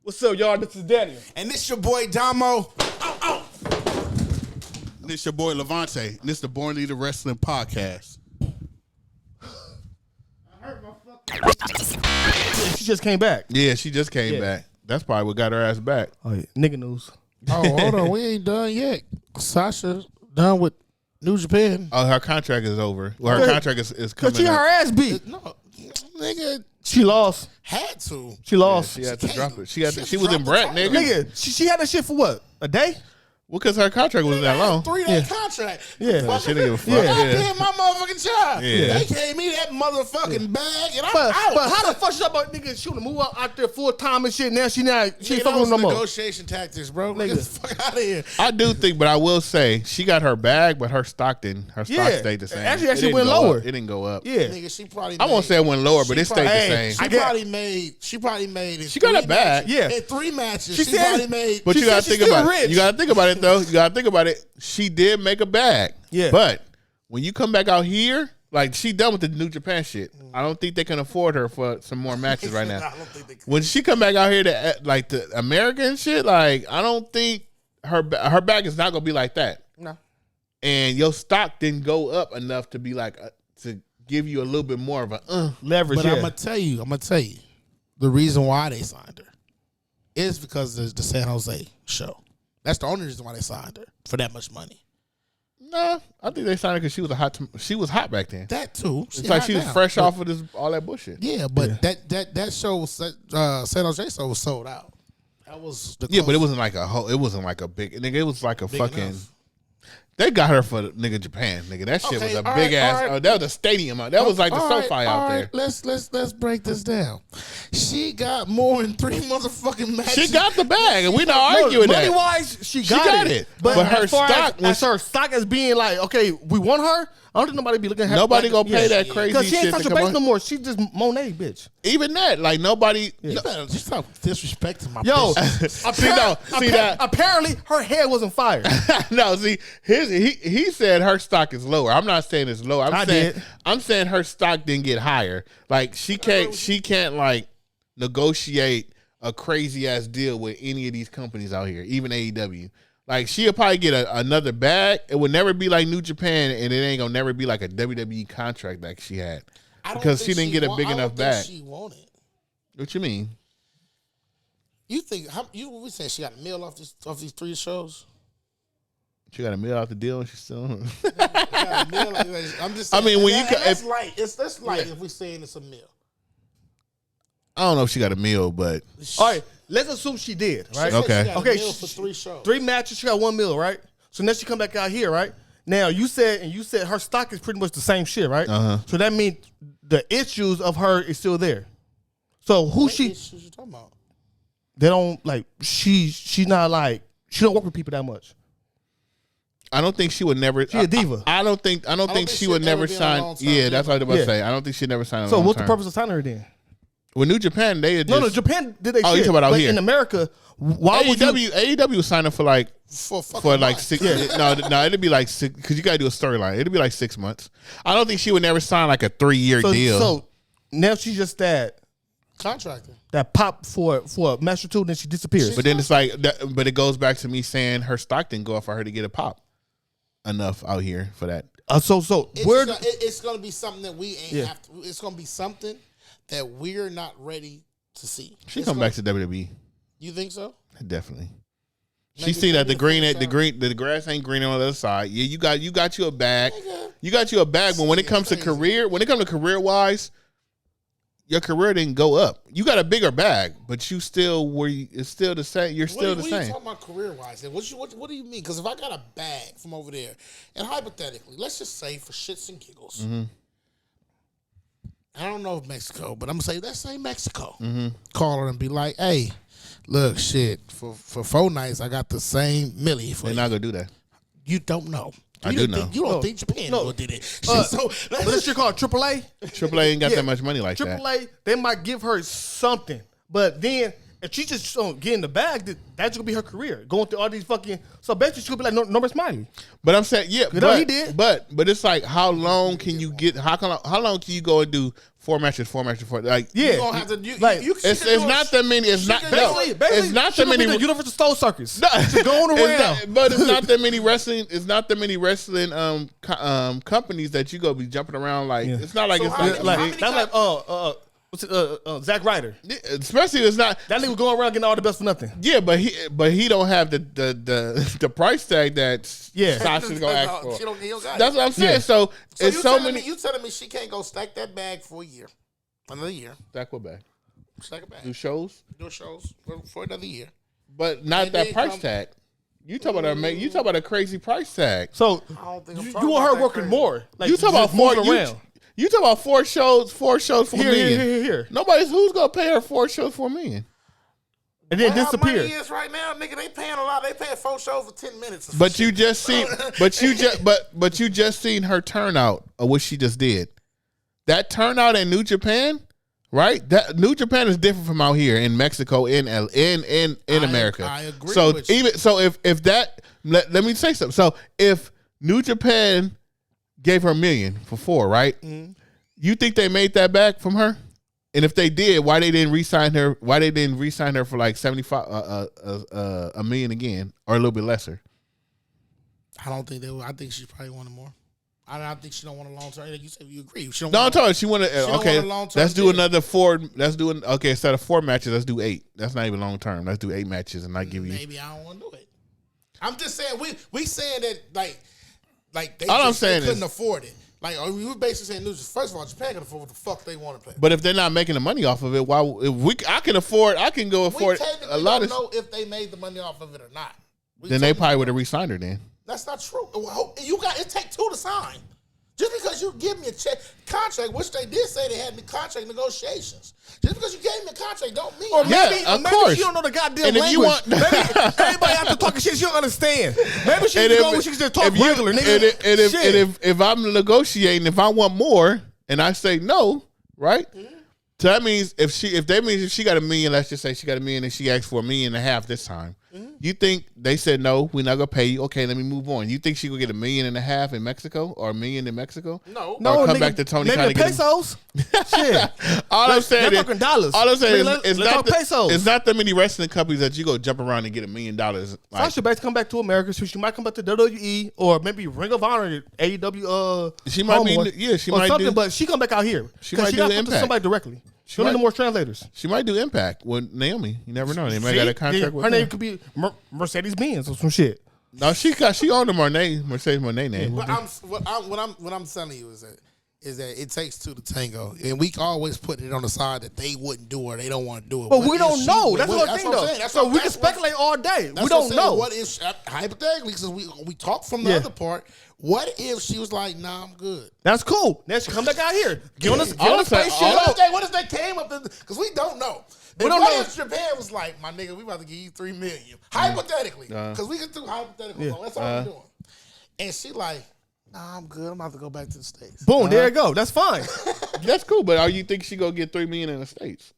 What's up, y'all? This is Daniel. And this your boy Damo. This your boy Lavonte. And this the Born Leader Wrestling Podcast. I heard my fucking... She just came back. Yeah, she just came back. That's probably what got her ass back. Oh, yeah. Nigga news. Oh, hold on. We ain't done yet. Sasha done with New Japan. Oh, her contract is over. Well, her contract is coming Cause she up. her ass beat. No, nigga She lost. had to. She lost. She had to drop it. She was dropped in Brett, the nigga. Nigga, she had that shit for what? A day? Well, because her contract wasn't that long. 3-day contract. Yeah. So she didn't give a fuck. Yeah. I did my motherfucking job. Yeah. They gave me that motherfucking bag and I'm But out. how the fuck she about nigga? She wanna move out there full time and shit. Now she ain't Nigga, fucking with no more. negotiation tactics, bro. Get the fuck out of here. I do think, but I will say, she got her bag, but her stock stayed the same. Actually, that It shit didn't went go lower. up. It didn't go up. Yeah. Nigga, she probably I won't say it went lower, but it stayed the same. She probably made She got a bag. Yeah. In 3 matches. She She said- probably made. But She you gotta said she's think about still it. rich. You gotta think about it though. You gotta think about it. She did make a bag. Yeah. But when you come back out here, like she done with the New Japan shit. I don't think they can afford her for some more matches right now. I don't think they can. When she come back out here to like the American shit, like I don't think her bag is not gonna be like that. No. And your stock didn't go up enough to be like to give you a little bit more of a Leverage. But I'm gonna tell you, the reason why they signed her is because of the San Jose show. That's the only reason why they signed her for that much money. No, I think they signed her because she was hot back then. That too. It's like she was fresh off of all that bullshit. Yeah, but that show was San Jose show was sold out. That was the Yeah, but it wasn't like a whole. It wasn't like a big nigga. It was like a fucking. enough. They got her for nigga Japan, nigga. That shit was a all big right, ass. all right. That was a stadium. That was like the SoFi out there. Let's break this down. She got more than 3 motherfucking matches. She got the bag, and we not arguing that. Money wise, she got it. But her as far stock as her stock as being like, okay, we want her. I don't think nobody be looking at her. Nobody gonna pay that crazy because she ain't shit to Sasha come Banks on. no more. She just Monet, bitch. Even that, like nobody. You better just stop disrespecting my Yo, business. apparently her head wasn't fired. No, see, he said her stock is lower. I'm not saying it's lower. I'm saying her stock didn't get higher. Like she can't like negotiate a crazy ass deal with any of these companies out here, even AEW. Like she'll probably get another bag. It would never be like New Japan, and it ain't gonna never be like a WWE contract like she had because she didn't get a big enough bag. She wanted. What you mean? You think we said she got a meal off these 3 shows? She got a meal out the deal, and she's still. Got a meal, I'm just saying, I mean, when you that's light. That's light if we saying it's a meal. I don't know if she got a meal, but All right, let's assume she did. Right? Okay. She got Okay, a meal for 3 shows. 3 matches, she got 1 meal, right? So now she come back out here, right? Now you said her stock is pretty much the same shit, right? So that means the issues of her is still there. So who What she? issues you talking about? They don't like. She's not like. She don't work with people that much. I don't think she would never. She a diva. I don't think she would never sign. Yeah, that's what I was about to say. I don't think she'd never sign. So what's the purpose of signing her then? With New Japan, they had just, No, Japan did they shit. Oh, you talking about out but here? in America, why would you? AEW was signing for like For like months. 6. No, it'd be like 6 because you got to do a storyline. It'd be like 6 months. I don't think she would never sign like a 3-year deal. So now she's just that Contractor. pop for a match or 2, then she disappears. But then it's like, but it goes back to me saying her stock didn't go up for her to get a pop enough out here for that. It's gonna be something that we ain't have to. It's gonna be something that we're not ready to see. She come back to WWE. You think so? Definitely. She see that the grass ain't green on the other side. Yeah, you got you a bag. You got you a bag, but when it comes to career wise, your career didn't go up. You got a bigger bag, but you still it's still the same. You're still the What are same. you talking about career wise? What do you mean? Because if I got a bag from over there, and hypothetically, let's just say for shits and giggles, I don't know if Mexico, but I'm gonna say let's say Mexico. Call her and be like, "Hey, look, shit, for 4 nights, I got the same millie for They're you." not gonna do that. You don't know. I do know. You don't think Japan did it? So this shit called AAA. AAA ain't got that much money like that. AAA, they might give her something, but then if she just getting the bag, that's gonna be her career. Going through all these fucking. So basically, she'll be like Norman Smiley. But I'm saying, yeah, but he did. But it's like, how long can you get? How long can you go and do 4 matches? Like, yeah, you gonna have to. It's not that many. It's not. It's not that many. The Universal Stone Circus. She's going around. But it's not that many wrestling. It's not that many wrestling companies that you go be jumping around like. Yeah. It's not like what's it, Zack Ryder. Especially it's not that nigga going around getting all the best for nothing. Yeah, but he don't have the price tag that Sasha's gonna ask for. He don't got That's what I'm saying. Yeah. So it's so many. You telling me she can't go stack that bag for a year, another year? Stack what bag? Stack a bag. Do shows for another year, but not and that price tag. You talk about a crazy price tag. So you want her working more? Like you talk about more around. You talk about 4 shows for $1 million. Here. Who's gonna pay her 4 shows for $1 million? And then disappear. Money is right now, nigga. They paying a lot. They paying 4 shows for 10 minutes. But you just seen, but you just seen her turnout of what she just did. That turnout in New Japan, right? That New Japan is different from out here in Mexico, in America. I agree. So with you. even so, if that let me say something. So if New Japan gave her $1 million for 4, right? Mm-hmm. You think they made that back from her? And if they did, why they didn't re-sign her? Why they didn't re-sign her for like $1 million again, or a little bit lesser? I don't think they would. I think she probably wanted more. I think she don't want a long term. Like you said, you agree. She don't I'm talking. She wanted. Okay, let's do another 4. Let's do okay. Instead of 4 matches, let's do 8. That's not even long term. Let's do 8 matches, and I give you. Maybe I don't want to do it. I'm just saying we saying that like they, all just, they couldn't afford it. Like we were basically saying, first of all, Japan can afford what the fuck they want to pay. But if they're not making the money off of it, why? I can go afford a lot of. We don't know if they made the money off of it or not. Then they probably would have re-signed her. Then that's not true. It take 2 to sign. Just because you give me a contract, which they did say they had the contract negotiations. Just because you gave me a contract don't mean. Or maybe, maybe she don't know the goddamn and language. Maybe everybody out there talking shit she don't understand. Maybe she can just talk regular, nigga. And if I'm negotiating, if I want more and I say no, right? Mm-hmm. So that means if she got $1 million, let's just say she got $1 million and she asked for $1.5 million this time. Mm-hmm. You think they said no, we're not gonna pay you? Okay, let me move on. You think she gonna get $1.5 million in Mexico or $1 million in Mexico? No, or come back to Tony. Maybe pesos. Shit. All I'm saying is, talking dollars. All I'm saying is pesos. It's not that many wrestling companies that you go jump around and get $1 million. Like, Sasha Banks come back to America, so she might come back to WWE or maybe Ring of Honor, AEW. She might be, she might something, do, but she come back out here. She might do Impact. To somebody directly. She don't need more translators. She might do Impact with Naomi. You never know. They might got a contract with her. Her name could be Mercedes Benz or some shit. No, she owned the Mercedes Monet name. But what I'm telling you is that it takes 2 to tango, and we always put it on the side that they wouldn't do or they don't want to do it. But we don't know. That's what I'm saying, though. So we can speculate all day. We don't know. What if hypothetically, since we talked from the other part, what if she was like, "Nah, I'm good." That's cool. Then she come back out here. Get on the spaceship. What if they came up? Because we don't know. We don't know if Japan was like, "My nigga, we about to give you $3 million." Hypothetically, because we can do hypothetical. Yeah. That's all we're doing. And she like, "Nah, I'm good. I'm about to go back to the States." Boom, there you go. That's fine. That's cool. But you think she gonna get $3 million in the States?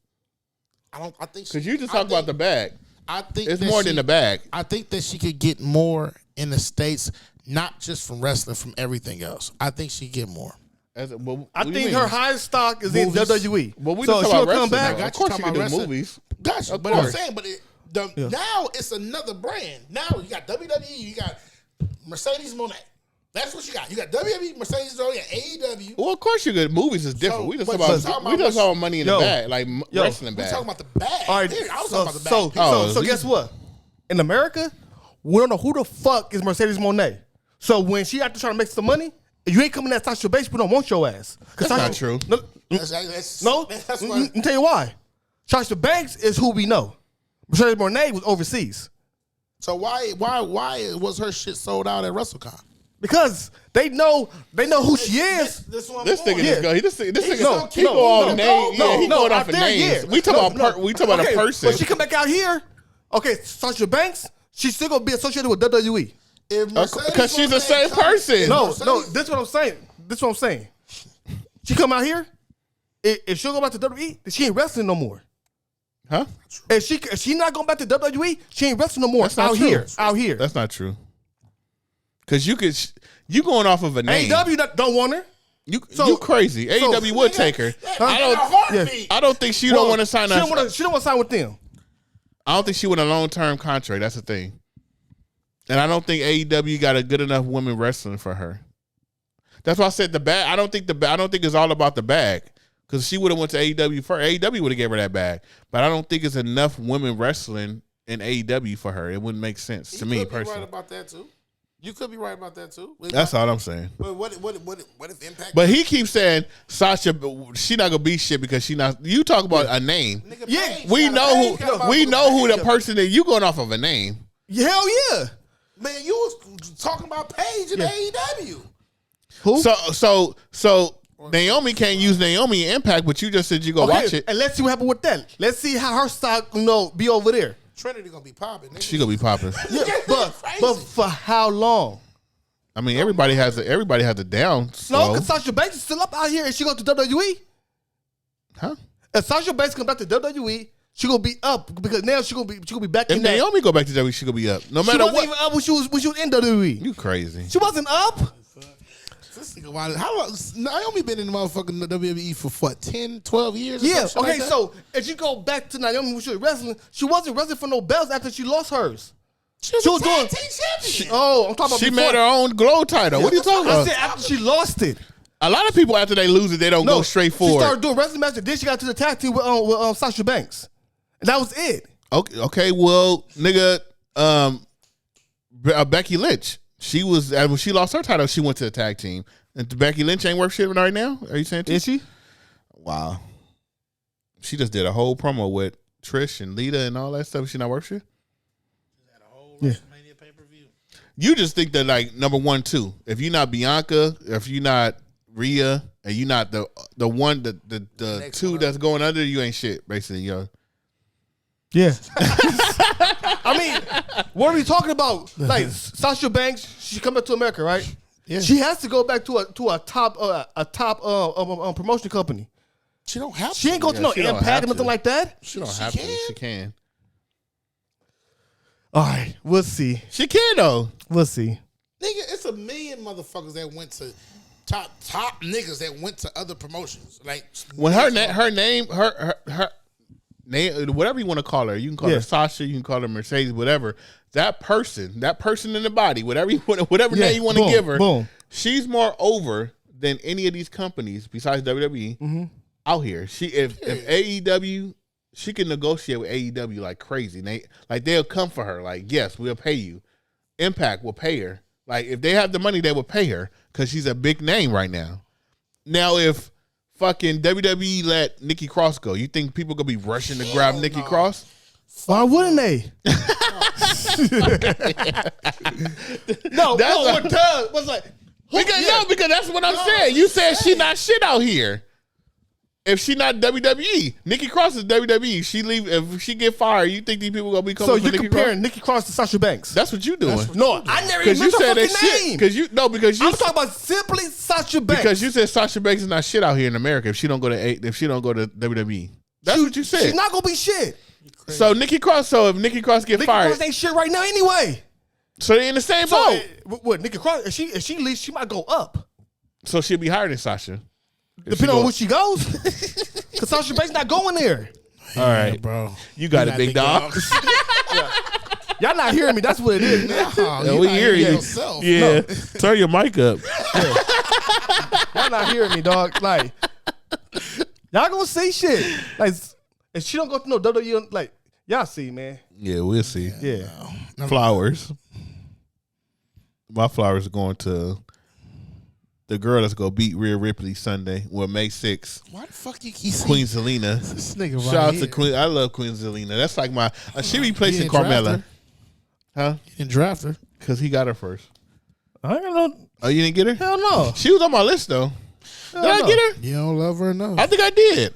I think because you just talk about the bag. I think it's more than the bag. I think that she could get more in the States. Not just from wrestling, from everything else. I think she get more. I think her highest stock is movies. In WWE. Well, we so she'll come back. Of course, she can do movies. Gotcha. But I'm saying, now it's another brand. Now you got WWE. You got Mercedes Monet. That's what you got. You got WWE, Mercedes Monet, AEW. Well, of course you got movies is different. We just talk about money in the bag, like wrestling bag. We talking about the bag. All right. I was talking about the bag. So guess what? In America, we don't know who the fuck is Mercedes Monet. So when she out there trying to make some money, if you ain't coming at Sasha Banks, we don't want your ass. That's not true. That's let me tell you why. Sasha Banks is who we know. Mercedes Monet was overseas. So why was her shit sold out at WrestleCon? Because they know who she is. This nigga just go. This nigga he go off names. Yeah, he going off of names. We talk about a person. But she come back out here. Okay, Sasha Banks, she's still gonna be associated with WWE. Because she's the same person. No, this is what I'm saying. She come out here. If she'll go back to WWE, then she ain't wrestling no more. Huh? If she not going back to WWE, she ain't wrestling no more. Out here. That's not true. Because you going off of a name. AEW don't want her. You crazy. AEW would take her. I don't think she don't want to sign us. She don't want to sign with them. I don't think she want a long-term contract. That's the thing. And I don't think AEW got a good enough women wrestling for her. That's why I said the bag. I don't think it's all about the bag. Because she would have went to AEW first. AEW would have gave her that bag. But I don't think it's enough women wrestling in AEW for her. It wouldn't make sense to me personally. Right about that too. You could be right about that too. That's all I'm saying. But what if Impact? But he keeps saying Sasha, she not gonna be shit because she not. You talk about a name. Nigga, Yeah, we know who the person is. You going off of a name? Hell yeah, man. You was talking about Paige in AEW. Who? So Naomi can't use Naomi in Impact, but you just said you go watch it. And let's see what happened with that. Let's see how her stock, be over there. Trinity gonna be popping. She gonna be popping. Yeah, but for how long? I mean, everybody has a down. No, because Sasha Banks is still up out here, and she go to WWE. Huh? If Sasha Banks come back to WWE, she gonna be up because now she gonna be back. If Naomi go back to WWE, she gonna be up. No matter what. She what. wasn't even up when she was in WWE. You crazy? She wasn't up. How long? Naomi been in the motherfucking WWE for what, 10, 12 years? Yeah. Okay. Like so if you go back to Naomi when she was wrestling, she wasn't wrestling for no belts after she lost hers. She was doing champion. I'm talking about. She made her own glow title. What are you talking about? I said after she lost it. A lot of people after they lose it, they don't go straight forward. She started doing wrestling matches. Then she got to the tag team with Sasha Banks, and that was it. Okay. Well, nigga, Becky Lynch. She was when she lost her title, she went to the tag team. And Becky Lynch ain't work shit right now? Are you saying? Is she? Wow. She just did a whole promo with Trish and Lita and all that stuff. She not work shit? She had a whole WrestleMania pay-per-view. You just think that like number 1, 2. If you're not Bianca, if you're not Rhea, and you're not the one the two that's going under, you ain't shit, basically, yo. Yeah. I mean, what are we talking about? Like Sasha Banks, she come back to America, right? Yeah. She has to go back to a top promotion company. She don't have to. She ain't going to no Impact or nothing like that. She don't have to. She can. All right, we'll see. She can though. We'll see. Nigga, it's a million motherfuckers that went to top niggas that went to other promotions. Like when her name, whatever you want to call her, you can call her Sasha, you can call her Mercedes, whatever. That person in the body, whatever name you want to give her, she's more over than any of these companies besides WWE out here. If AEW, she can negotiate with AEW like crazy. They'll come for her. Like, yes, we'll pay you. Impact will pay her. Like, if they have the money, they will pay her because she's a big name right now. Now, if fucking WWE let Nikki Cross go, you think people gonna be rushing to grab Nikki Cross? Why wouldn't they? What Doug was like. Because that's what I'm saying. You said she not shit out here. If she not WWE, Nikki Cross is WWE. She leave if she get fired. You think these people gonna be coming? So you're comparing Nikki Cross to Sasha Banks? That's what you doing. I never even mentioned her name. Because I'm talking about simply Sasha Banks. Because you said Sasha Banks is not shit out here in America. If she don't go to WWE, that's what you said. She's not gonna be shit. So Nikki Cross. So if Nikki Cross get fired, Nikki Cross ain't shit right now anyway. So they in the same boat. What Nikki Cross? If she leaves, she might go up. So she'll be higher than Sasha. Depending on where she goes. Because Sasha Banks not going there. All right, bro. You got it, big dog. Y'all not hearing me. That's what it is. We hear you. Yeah. Turn your mic up. Y'all not hearing me, dog. Like, y'all gonna say shit. Like, if she don't go to no WWE, like, y'all see, man. Yeah, we'll see. Yeah. Flowers. My flowers are going to the girl that's gonna beat Rhea Ripley Sunday. Well, May 6th. Why the fuck you keep Queen Zelina. This nigga right Shout out here. to Queen. I love Queen Zelina. That's like my. She replacing Carmella. Huh? You didn't draft her because he got her first. I don't know. Oh, you didn't get her? Hell no. She was on my list though. Did I get her? You don't love her enough. I think I did.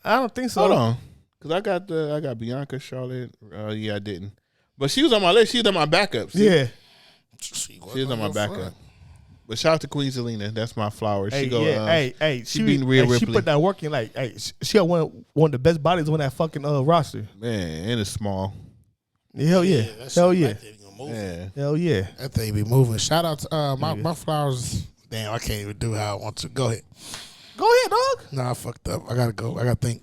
I don't think so. Hold on, because I got Bianca, Charlotte. Yeah, I didn't. But she was on my list. She was on my backup. See? Yeah. She was on my backup. But shout out to Queen Zelina. That's my flower. She she being Rhea Ripley. She put that work in. Like, she got one of the best bodies on that fucking roster. Man, and it's small. Hell yeah. Hell yeah. Hell yeah. That thing be moving. Shout out to my flowers. Damn, I can't even do how I want to. Go ahead. Go ahead, dog. Nah, I fucked up. I gotta go. I gotta think.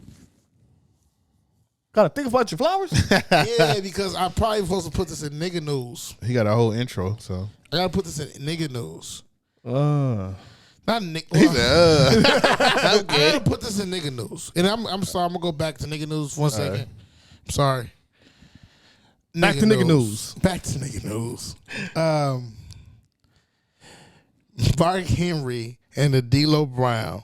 Gotta think about your flowers? Yeah, because I'm probably supposed to put this in nigga news. He got a whole intro, so I gotta put this in nigga news. Not Nick. He said, I gotta put this in nigga news. And I'm sorry, I'm gonna go back to nigga news for 1 second. I'm sorry. Back to nigga news. Back to nigga news. Mark Henry and the D'Lo Brown.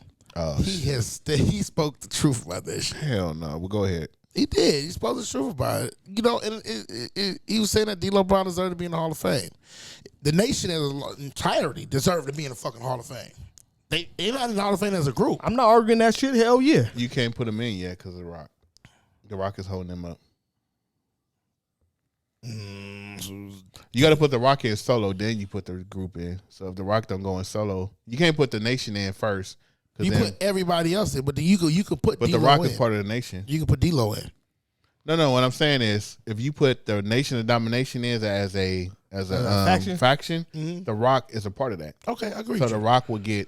He spoke the truth about that shit. hell no. Well, go ahead. He did. He spoke the truth about it. You know, and he was saying that D'Lo Brown deserved to be in the Hall of Fame. The nation as an entirety deserved to be in the fucking Hall of Fame. They're not in the Hall of Fame as a group. I'm not arguing that shit. Hell yeah. You can't put him in yet because of The Rock. The Rock is holding him up. You got to put The Rock in solo, then you put the group in. So if The Rock don't go in solo, you can't put the nation in first. You put everybody else in, but you could put. But D-Lo The Rock in. is part of the nation. You can put D'Lo in. No. What I'm saying is, if you put the Nation of Domination in as a faction, The Rock is a part of that. Okay, I agree. So The Rock will get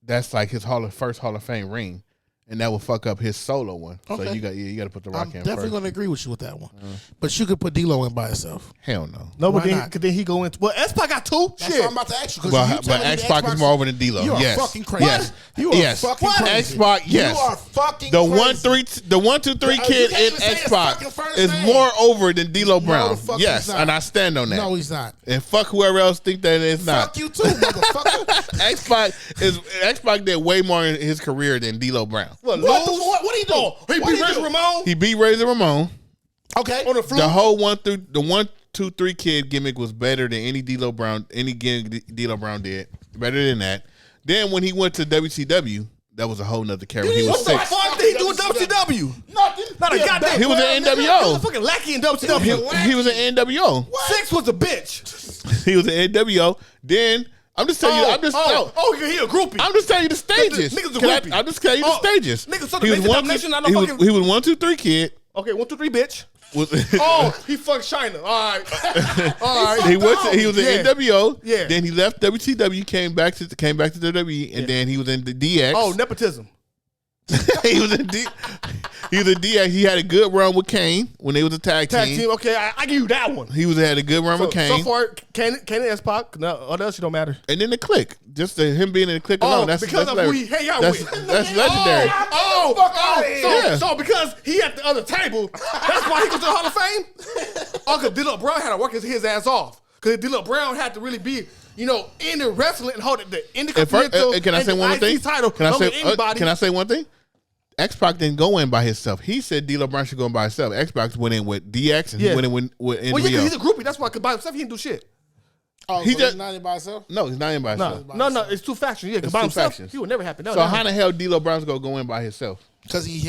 that's like his first Hall of Fame ring, and that will fuck up his solo one. Okay. So you got to put The Rock in. I'm definitely first. going to agree with you with that one. But you could put D'Lo in by itself. Hell no. No, but Why not? then he go into X-Pac got two. That's Shit. what I'm about to ask you. But X-Pac is more over than D'Lo. You are yes. fucking crazy. Yes. You are fucking crazy. X-Pac, yes. You are fucking the crazy. The 1, 2, 3 kid can't in even say his X-Pac fucking first is name. more over than D'Lo No, Brown. the fuck Yes, he's not. and I stand on that. No, he's not. And fuck whoever else think that it's not. Fuck you too, motherfucker. X-Pac did way more in his career than D'Lo Brown. What he do? He beat Razor Ramon. He beat Razor Ramon. Okay. On the floor. The whole 1, 2, 3 kid gimmick was better than any D'Lo Brown D'Lo Brown did. Better than that. Then when he went to WCW, that was a whole nother character. He was What the 6. fuck did he do with WCW? Nothing. Not a goddamn. He was in He was NWO. a fucking lackey in WCW. He was in NWO. 6 was a bitch. He was in NWO. Then I'm just telling you. He a groupie. I'm just telling you the stages. Niggas a groupie. I'm just telling you the stages. Niggas so the He was Nation one, Domination, two- I know he was- fucking- he was 1, 2, 3 kid. Okay, 1, 2, 3, bitch. Was- He fucked China. All right. All right. He was in NWO. Yeah. Then he left WCW, came back to WWE, and then he was in the DX. Oh, nepotism. he was in DX. He had a good run with Kane when they was a tag team. Okay, I give you that one. He had a good run with Kane. So far, Kane and X-Pac. No, all else don't matter. And then the Click. Just him being in the Click alone. That's because of who he hang out with. That's legendary. So because he at the other table, that's why he goes to the Hall of Fame? Because D'Lo Brown had to work his ass off. Because D'Lo Brown had to really be, in the wrestling and hold the Intercontinental can I say one thing? title. Can I say one thing? X-Pac didn't go in by himself. He said D'Lo Brown should go in by himself. X-Pac went in with DX and he went in with NWO. Well, yeah, he's a groupie. That's why, because by himself, he didn't do shit. Oh, he's not in by himself? No, he's not in by himself. No, it's two factions. Yeah, because by himself, he would never happen. So how the hell D'Lo Brown's going to go in by himself? Because he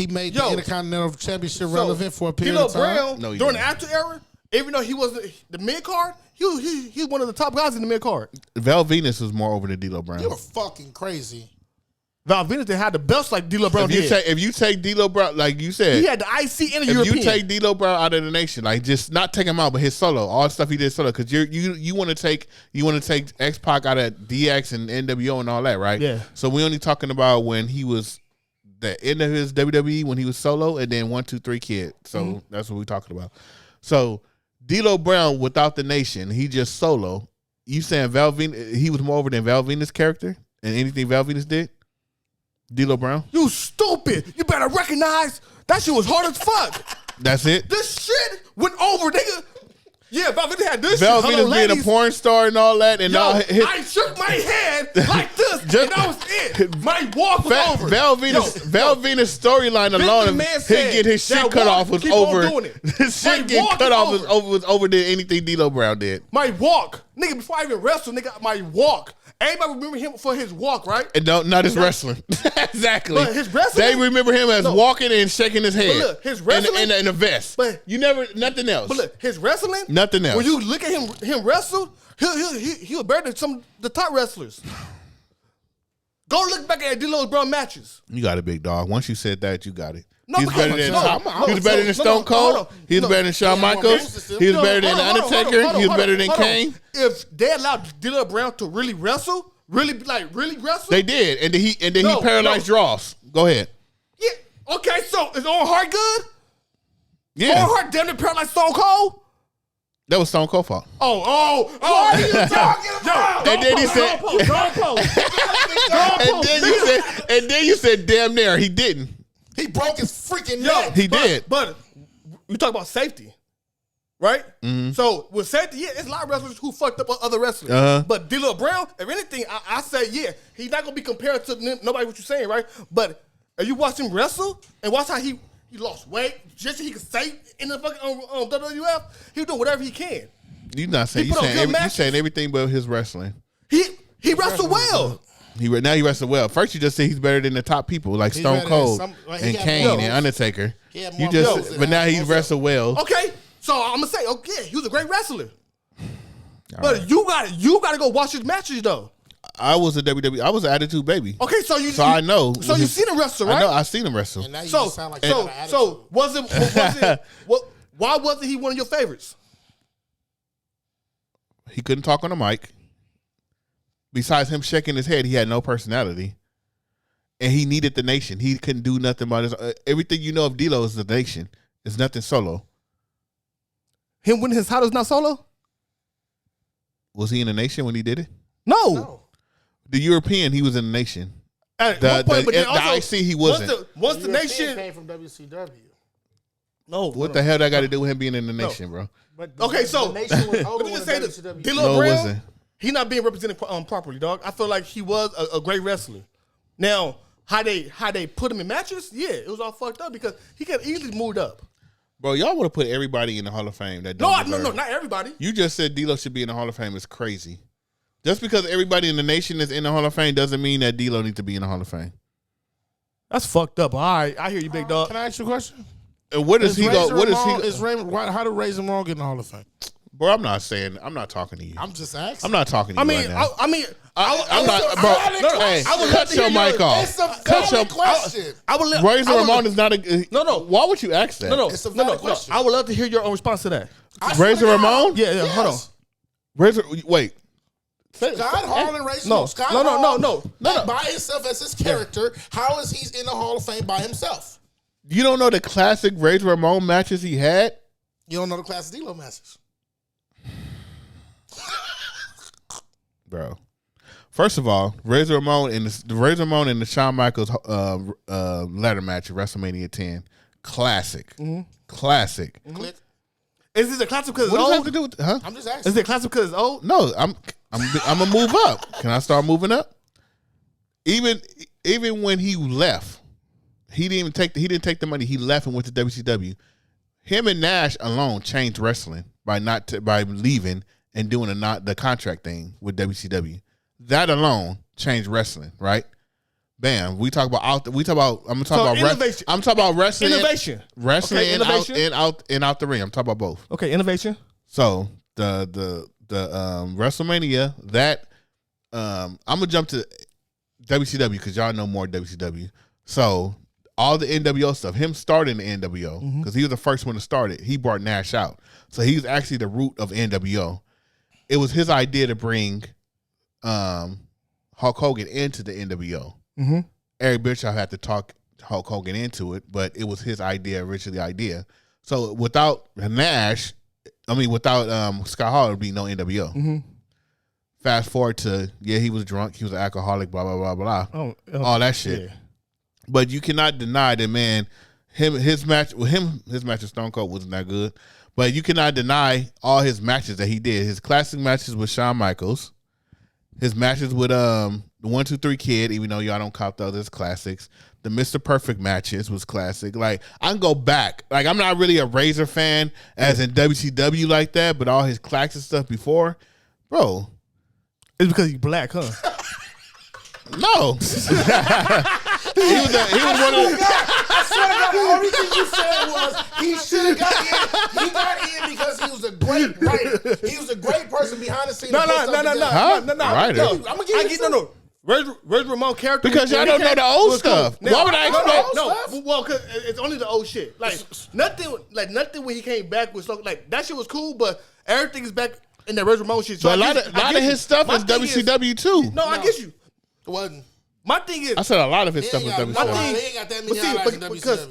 made the Intercontinental Championship relevant for a period of time. D'Lo Brown, during the Attitude Era, even though he wasn't the mid-card, he's one of the top guys in the mid-card. Val Venus was more over than D'Lo Brown. You're fucking crazy. Val Venus didn't have the belts like D'Lo Brown did. If you take D'Lo Brown, like you said, he had the IC and the European. If you take D'Lo Brown out of the nation, like just not take him out, but his solo, all the stuff he did solo, because you want to take X-Pac out of DX and NWO and all that, right? Yeah. So we only talking about when he was the end of his WWE when he was solo, and then 1, 2, 3 kid. So that's what we're talking about. So D'Lo Brown without the nation, he just solo. You saying Val Venus? He was more over than Val Venus' character and anything Val Venus did? D'Lo Brown? You stupid. You better recognize that shit was hard as fuck. That's it? This shit went over, nigga. Yeah, Val Venus had this Val shit. Venus being a porn star and all that. And I shook my head like this, and that was it. My walk was over. Val Venus storyline alone, he get his shit cut off was over. His shit getting cut off was over than anything D'Lo Brown did. My walk Nigga, before I even wrestle, nigga, my walk. Everybody remember him for his walk, right? And not his wrestling. Exactly. But his wrestling? They remember him as walking and shaking his head. But look, his wrestling? In a vest. But you never, nothing else. But look, his wrestling? Nothing else. When you look at him wrestle, he'll better than some of the top wrestlers. Go look back at D'Lo's Brown matches. You got it, big dog. Once you said that, you got it. No, he's better than Stone Cold. He's better than Shawn Michaels. He's better than Undertaker. He's better than Kane. If they allowed D'Lo Brown to really wrestle, really wrestle, they did, and then he paralyzed draws. Go ahead. Yeah. Okay. So is Owen Hart good? Yeah. Owen Hart damn near paralyzed Stone Cold. That was Stone Cold's fault. Oh! What are you talking about? And then he said, and then you said, damn near he didn't. He broke his freaking neck. He did. But we talk about safety, right? Mm-hmm. So with safety, yeah, it's a lot of wrestlers who fucked up other wrestlers. But D'Lo Brown, if anything, I say, yeah, he's not gonna be compared to nobody. What you're saying, right? But if you watch him wrestle and watch how he lost weight just so he could stay in the fucking WWF, he'll do whatever he can. You're not saying you saying everything but his wrestling. He wrestled well. Now he wrestled well. First, you just say he's better than the top people like Stone Cold and Kane and Undertaker. But now he's wrestled well. Okay, so I'm gonna say, okay, he was a great wrestler. But you gotta go watch his matches though. I was a WWE. I was an Attitude Baby. Okay, I know. So you seen him wrestle, right? I know. I seen him wrestle. And now you just sound like so was it? Why wasn't he one of your favorites? He couldn't talk on the mic. Besides him shaking his head, he had no personality, and he needed the nation. He couldn't do nothing about his. Everything you know of D'Lo is the nation. It's nothing solo. Him winning his titles not solo. Was he in the nation when he did it? No. The European, he was in the nation. At one point, but then also, IC, he wasn't. Once the nation came from WCW. No. What the hell that got to do with him being in the nation, bro? But okay, so the nation was let me just say this: WCW. D'Lo Brown, he not being represented properly, dog. I feel like he was a great wrestler. Now, how they put him in matches, yeah, it was all fucked up because he could easily moved up. Bro, y'all would have put everybody in the Hall of Fame. No, not everybody. You just said D'Lo should be in the Hall of Fame. It's crazy. Just because everybody in the nation is in the Hall of Fame doesn't mean that D'Lo needs to be in the Hall of Fame. That's fucked up. All right, I hear you, big dog. Can I ask you a question? And where does he go? What is he? Is Raymond? How did Razor Ramon get in the Hall of Fame? Bro, I'm not talking to you. I'm just asking. I'm not talking to you right now. I'm not, bro. Hey, cut your mic off. It's a valid question. Razor Ramon is not a. No. Why would you ask that? No. It's a valid question. I would love to hear your own response to that. Razor Ramon? Yeah. Yes. Hold on. Razor. Wait. Scott Hall and Razor. No. Scott Hall. No. By himself as his character, how is he in the Hall of Fame by himself? You don't know the classic Razor Ramon matches he had? You don't know the classic D'Lo matches? Bro. First of all, Razor Ramon and the Shawn Michaels ladder match at WrestleMania 10, classic. Mm-hmm. Classic. Click. Is this a classic because it's old? What does old? that have to do with? Huh? I'm just asking. Is it a classic because it's old? No, I'm gonna move up. Can I start moving up? Even when he left, he didn't take the money. He left and went to WCW. Him and Nash alone changed wrestling by leaving and doing the contract thing with WCW. That alone changed wrestling, right? Bam. I'm gonna talk about innovation. I'm talking about wrestling. Innovation. Wrestling okay, innovation. and out the ring. I'm talking about both. Okay, innovation. So the WrestleMania that I'm gonna jump to WCW because y'all know more WCW. So all the NWO stuff, him starting the NWO because he was the first one to start it. He brought Nash out, so he was actually the root of NWO. It was his idea to bring Hulk Hogan into the NWO. Mm-hmm. Eric Bischoff had to talk Hulk Hogan into it, but it was his idea. So without Scott Hall, there'd be no NWO. Mm-hmm. Fast forward to he was drunk, he was an alcoholic, blah blah blah blah, all that shit. Yeah. But you cannot deny that, man. His match with Stone Cold wasn't that good. But you cannot deny all his matches that he did. His classic matches with Shawn Michaels, his matches with the 1, 2, 3 Kid, even though y'all don't count those as classics. The Mr. Perfect matches was classic. Like, I can go back. Like, I'm not really a Razor fan as in WCW like that, but all his classic stuff before, bro. It's because he's black, huh? No. he was one of the. I swear to God, the only thing you said was he should have got in. He got in because he was a great writer. He was a great person behind the scenes. No. Writer. I'm gonna give you no. Reggie Ramon character. Because y'all don't know the old stuff. Cool. Why would I expect? No, well, cause it's only the old shit. Like nothing when he came back was so like that shit was cool, but everything is back in that Reggie Ramon shit. So but a lot of his stuff is WCW too. No, I get you. It wasn't. My thing is, I said a lot of his stuff was WCW. WCW. He ain't got that many highlights in WCW.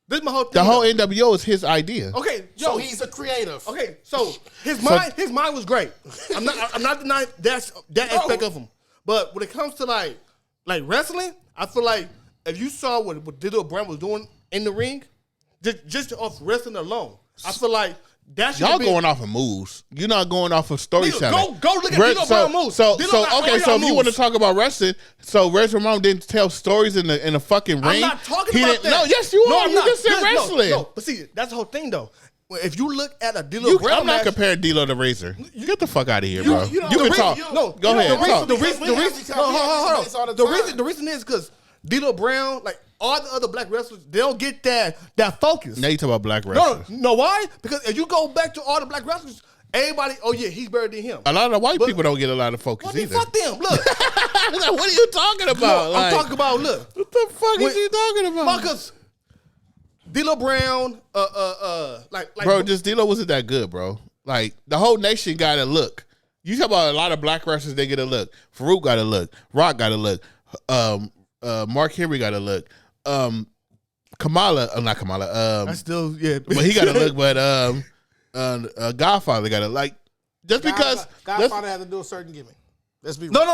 This is my whole thing. The whole NWO is his idea. Okay, so he's a creative. Okay, so his mind was great. I'm not denying that aspect of him. But when it comes to like wrestling, I feel like if you saw what Digital Brand was doing in the ring, just off wrestling alone, I feel like that should Y'all be going off of moves. You're not going off of storytelling. Go look at Digital Brand moves. So if you want to talk about wrestling, so Reggie Ramon didn't tell stories in a fucking ring. I'm not talking about that. No, yes you are. You just said wrestling. No, but see, that's the whole thing though. If you look at a D'Lo Brown I'm not match, comparing D'Lo to Razor. Get the fuck out of here, bro. You can talk. Go ahead. The reason is because D'Lo Brown, like all the other black wrestlers, they don't get that focus. Now you talk about black wrestlers. No, why? Because if you go back to all the black wrestlers, everybody, oh yeah, he's better than him. A lot of the white people don't get a lot of focus either. Fuck them. Look. What are you talking about? I'm talking about, look. What the fuck is you talking about? Marcus, D'Lo Brown, bro, just D'Lo wasn't that good, bro. Like the whole nation got a look. You talk about a lot of black wrestlers, they get a look. Farouk got a look. Rock got a look. Mark Henry got a look. Not Kamala. I still, yeah. But he got a look. But Godfather got a like. Just because Godfather had to do a certain gimmick. Let's be no.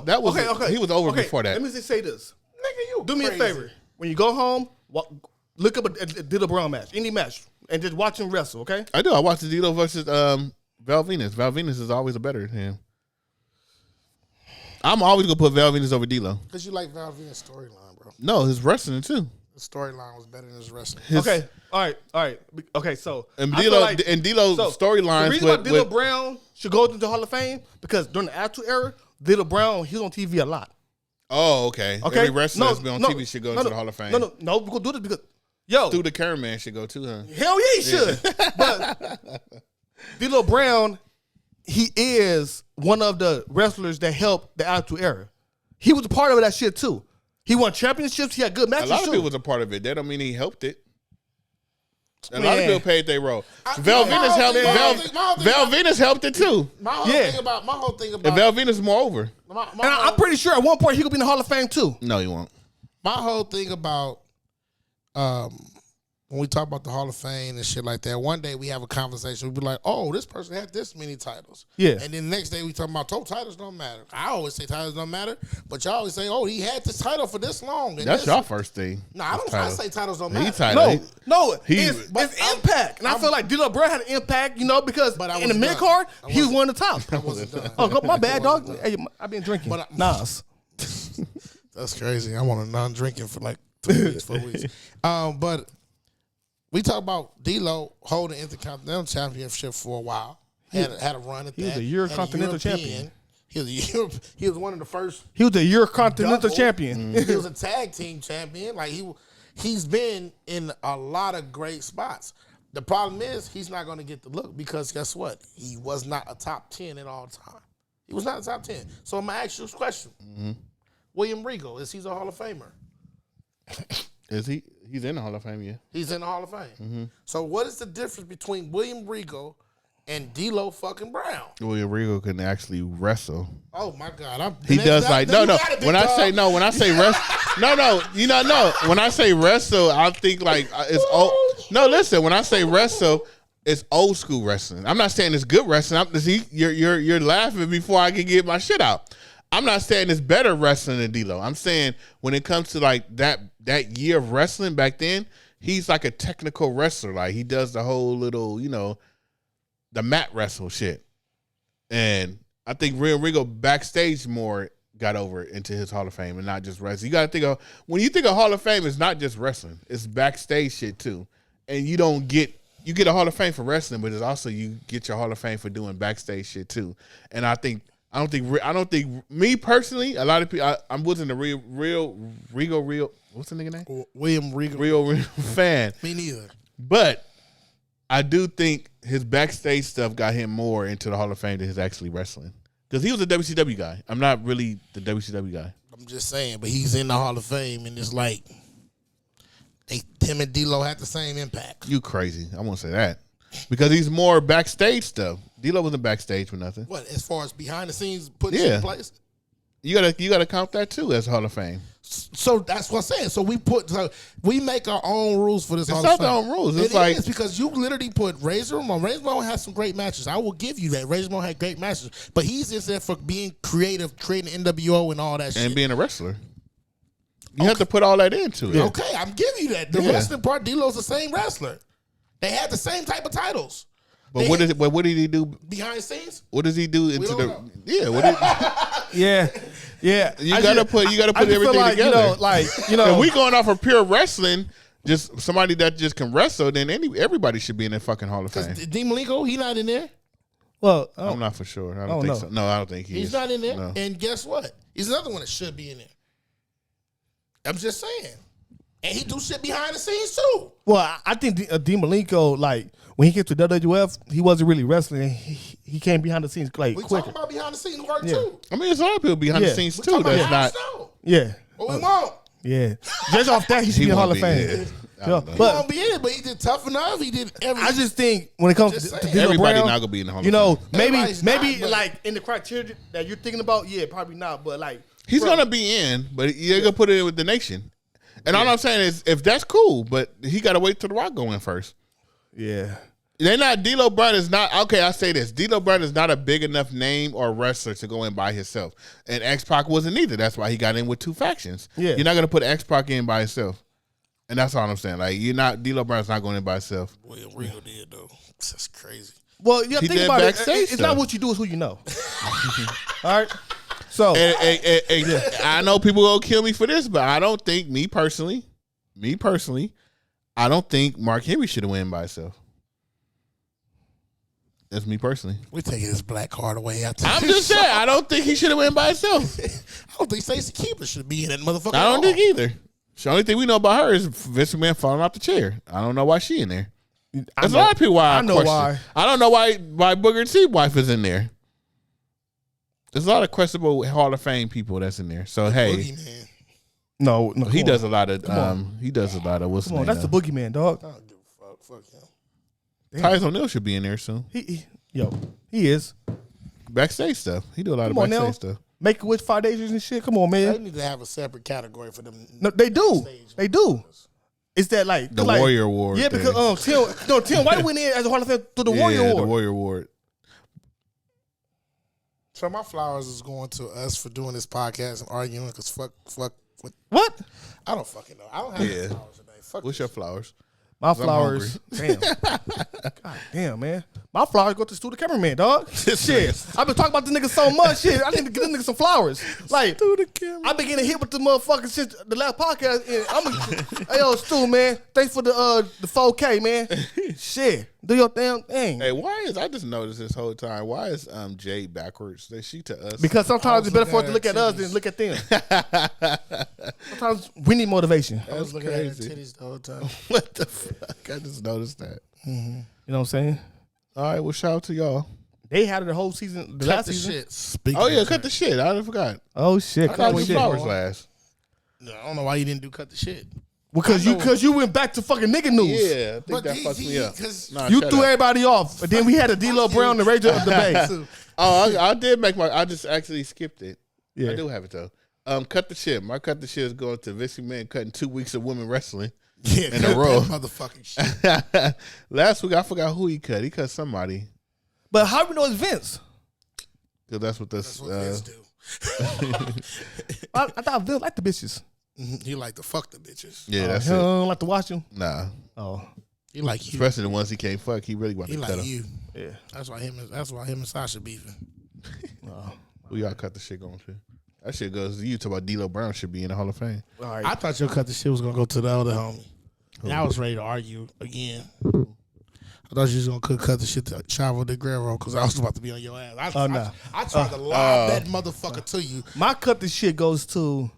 That was okay. He was over before that. Let me just say this. Nigga, you do me a favor. When you go home, look up a D'Lo Brown match, any match, and just watch him wrestle. Okay? I do. I watched the D'Lo versus Val Venus. Val Venus is always a better than him. I'm always gonna put Val Venus over D'Lo. Because you like Val Venus' storyline, bro. No, his wrestling too. The storyline was better than his wrestling. Okay, all right. Okay, so D'Lo's storylines. The reason why D'Lo Brown should go into the Hall of Fame because during the Attitude Era, D'Lo Brown he was on TV a lot. Oh, okay. Every wrestler that's been on TV should go into the Hall of Fame. No, we're gonna do this because Through the Current Man should go too, huh? Hell yeah, he should. But D'Lo Brown, he is one of the wrestlers that helped the Attitude Era. He was a part of that shit too. He won championships. He had good matches. A lot of too. people was a part of it. That don't mean he helped it. A lot of people paid their role. Val Venus helped. Val Venus helped it too. My whole thing about and Val Venus is more over. I'm pretty sure at one point he could be in the Hall of Fame too. No, he won't. My whole thing about when we talk about the Hall of Fame and shit like that, one day we have a conversation. We'll be like, oh, this person had this many titles. Yeah. And then the next day we talk about titles don't matter. I always say titles don't matter, but y'all always say, oh, he had this title for this long. And that's your first thing. No, I say titles don't matter. It's impact. And I feel like D'Lo Brown had an impact, because in the mid card, he was one of the top. I wasn't done. Oh, my bad, dog. Hey, I've been drinking. Nas. That's crazy. I want a non-drinking for like 2 weeks, 4 weeks. But we talk about D'Lo holding Intercontinental Championship for a while. Had a run at that. He was a Eurocontinental champion. He was one of the first. He was a Eurocontinental champion. He was a tag team champion. Like he's been in a lot of great spots. The problem is he's not going to get the look because guess what? He was not a top 10 at all time. He was not a top 10. So I'm gonna ask you this question: William Regal, is he a Hall of Famer? Is he? He's in the Hall of Fame, yeah. He's in the Hall of Fame. So what is the difference between William Regal and D'Lo fucking Brown? William Regal can actually wrestle. Oh my God! He does like no. When I say wrestle, When I say wrestle, I think like it's old. No, listen. When I say wrestle, it's old school wrestling. I'm not saying it's good wrestling. You're laughing before I can get my shit out. I'm not saying it's better wrestling than D'Lo. I'm saying when it comes to like that year of wrestling back then, he's like a technical wrestler. Like he does the whole little, the mat wrestle shit. And I think Real Regal backstage more got over into his Hall of Fame and not just wrestling. You got to think of, when you think of Hall of Fame, it's not just wrestling. It's backstage shit too. And you don't get you get a Hall of Fame for wrestling, but it's also you get your Hall of Fame for doing backstage shit too. And I don't think me personally, a lot of people. I wasn't a real. What's the nigga name? William Regal. Real fan. Me neither. But I do think his backstage stuff got him more into the Hall of Fame than his actually wrestling. Because he was a WCW guy. I'm not really the WCW guy. I'm just saying, but he's in the Hall of Fame, and it's like him and D-Lo had the same impact. You crazy. I won't say that. Because he's more backstage stuff. D-Lo wasn't backstage for nothing. What, as far as behind the scenes putting shit in place? You gotta count that too as Hall of Fame. So that's what I'm saying. So we make our own rules for this Hall of It's Fame. not the own rules. It is because you literally put Razor Ramon. Razor Ramon has some great matches. I will give you that. Razor Ramon had great matches. But he's just there for being creative, creating NWO and all that shit. And being a wrestler. You have to put all that into it. Okay, I'm giving you that. The wrestling part, D-Lo's the same wrestler. They had the same type of titles. But what did he do behind the scenes? What does he do into the? Know. Yeah, yeah. You gotta put everything like, together. If we going off of pure wrestling, just somebody that just can wrestle, then everybody should be in that fucking Hall of Fame. Dean Malenko, he not in there. Well, I'm not for sure. I don't think so. No, I don't think he's not in there. No. And guess what? He's another one that should be in there. I'm just saying. And he do shit behind the scenes too. Well, I think Dean Malenko, like when he came to WWF, he wasn't really wrestling. He came behind the scenes like we quicker. talking about behind the scenes work too. I mean, there's a lot of people behind the scenes too. That's not. Yeah. But we won't. Yeah. Just off that, he should be in the Hall of Fame. He won't be in it, but he did Tough Enough. He did everything. I just think when it comes to D'Lo everybody Brown, not gonna be in the Hall of Fame. maybe like in the criteria that you're thinking about, yeah, probably not. But like he's gonna be in, but you're gonna put it in with the Nation. And all I'm saying is, if that's cool, but he got to wait till The Rock go in first. Yeah. They're not, D'Lo Brown is not, okay, I'll say this. D'Lo Brown is not a big enough name or wrestler to go in by himself. And X-Pac wasn't either. That's why he got in with two factions. Yeah. You're not going to put X-Pac in by himself. And that's all I'm saying. Like, D'Lo Brown's not going in by himself. Well, Rio did, though. That's crazy. Well, you think about it. It's not what you do, it's who you know. All right? So I know people gonna kill me for this, but I don't think me personally, I don't think Mark Henry should have won by himself. That's me personally. We're taking his black card away after I'm just saying, I don't think he should have won by himself. I don't think Stacey Keebler should be in that motherfucker. I don't think either. The only thing we know about her is Vince McMahon falling off the chair. I don't know why she in there. There's a lot of people why I know why. I don't know why Booker T's wife is in there. There's a lot of questionable Hall of Fame people that's in there. So hey, no, he does a lot of he does a lot of what's come on, that's the boogeyman, dog. I don't give a fuck him. Tyson O'Neil should be in there soon. He is backstage stuff. He do a lot of backstage stuff. Make-A-Wish Foundations and shit. Come on, man. They need to have a separate category for them. No, they do. They do. It's that like the Warrior Award. Yeah, because Tim White went in as a Hall of Fame to the Warrior Award. The Warrior Award. So my flowers is going to us for doing this podcast and arguing because fuck. What? I don't fucking know. I don't have any flowers today. Fuck. What's your flowers? My flowers. Damn. God damn, man. My flowers go to Stu the cameraman, dog. Shit. I've been talking about this nigga so much. Shit. I need to get this nigga some flowers. Like, I've been getting hit with the motherfucker since the last podcast. And hey, yo, Stu, man. Thanks for the 4K, man. Shit. Do your damn thing. Hey, I just noticed this whole time. Why is Jade backwards? Is she to us? Because sometimes it's better for us to look at us than look at them. Sometimes we need motivation. I was looking at her titties the whole time. What the fuck? I just noticed that. Mm-hmm. You know what I'm saying? All right, well, shout out to y'all. They had it the whole season, the last season. Shit. Cut the shit. I forgot. Oh shit! I got flowers last. No, I don't know why you didn't do cut the shit. Because you went back to fucking nigga news. Yeah, I think that fucked me up. You threw everybody off, and then we had a D'Lo Brown, the Ranger of the Bay. I did make I just actually skipped it. Yeah, I do have it though. Cut the shit. My cut the shit is going to Vince McMahon cutting 2 weeks of women wrestling. Yeah, in a row. Motherfucking shit. Last week I forgot who he cut. He cut somebody. But how do we know it's Vince? Because that's what Vince do. I thought Vince liked the bitches. He like to fuck the bitches. Yeah, that's he it. don't like to watch them. Nah. Oh, he like you. Especially the ones he can't fuck. He really want to cut them. You. Yeah, that's why him and Sasha beefing. Who y'all cut the shit going to? That shit goes to you. Talk about D'Lo Brown should be in the Hall of Fame. All right. I thought your cut the shit was gonna go to the other homie. And I was ready to argue again. I thought you was gonna cut the shit to Chavo de Guerrero because I was about to be on your ass. I tried to lob that motherfucker to you. My cut the shit goes to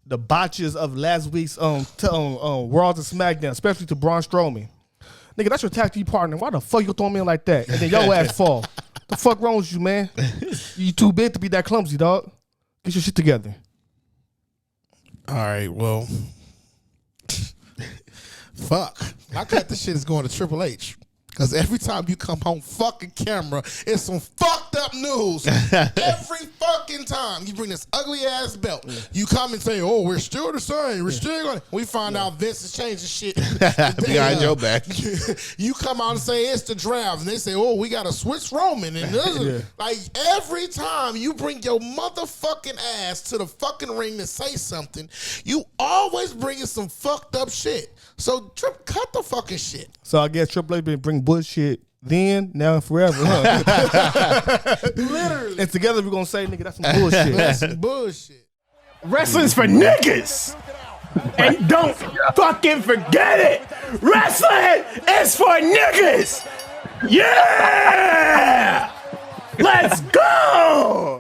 the botches of last week's Raw and SmackDown, especially to Braun Strowman. Nigga, that's your tag team partner. Why the fuck you throw me in like that? And then your ass fall. The fuck wrong with you, man? You too big to be that clumsy, dog. Get your shit together. All right, well, fuck. My cut this shit is going to Triple H. Because every time you come on fucking camera, it's some fucked up news. Every fucking time you bring this ugly ass belt, you come and say, "Oh, we're still the same. We're still going." We find out Vince is changing shit behind your back. You come out and say it's the draft, and they say, "Oh, we got to switch Roman." And like every time you bring your motherfucking ass to the fucking ring to say something, you always bringing some fucked up shit. So cut the fucking shit. So I guess Triple H been bring bullshit then, now, and forever, huh? Literally. And together we're gonna say, nigga, that's some bullshit. That's some bullshit. Wrestling's for niggas. And don't fucking forget it. Wrestling is for niggas. Yeah! Let's go!